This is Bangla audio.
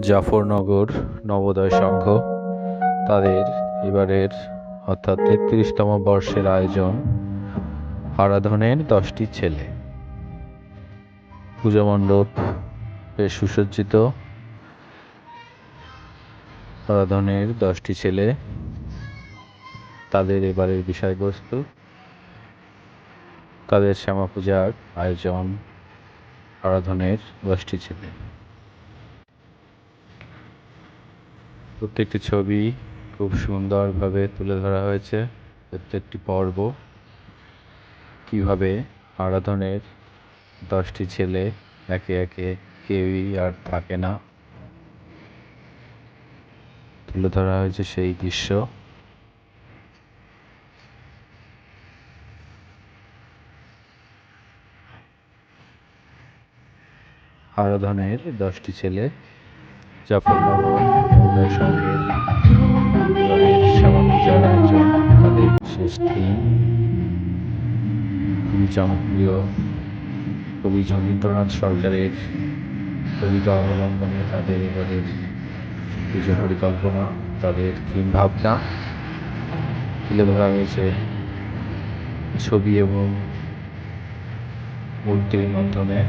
জাফরনগর নবোদয় সংঘ তাদের এবারের অর্থাৎ ৩৩তম বর্ষের আয়োজন আরাধনের 10টি ছেলে। পুজো মণ্ডপ বেশ সুসজ্জিত। আরাধনের 10টি ছেলে, তাদের এবারের বিষয়বস্তু তাদের শ্যামা পূজার আয়োজন আরাধনের 10টি ছেলে। প্রত্যেকটি ছবি খুব সুন্দরভাবে তুলে ধরা হয়েছে। প্রত্যেকটি পর্ব কিভাবে আরাধনের 10টি ছেলে একে একে কেউই আর থাকে না, তুলে ধরা হয়েছে সেই দৃশ্য। আরাধনের 10টি ছেলে জাফরনগর নবোদয় সংঘের এবারের শ্যামা পূজার আয়োজন, তাদের বিশেষ থিম খুবই জনপ্রিয় কবি যতীন্দ্রনাথ সরকারের কবিতা অবলম্বনে তাদের এবারের পুজো পরিকল্পনা, তাদের থিম ভাবনা তুলে ধরা হয়েছে ছবি এবং মূর্তির মাধ্যমে।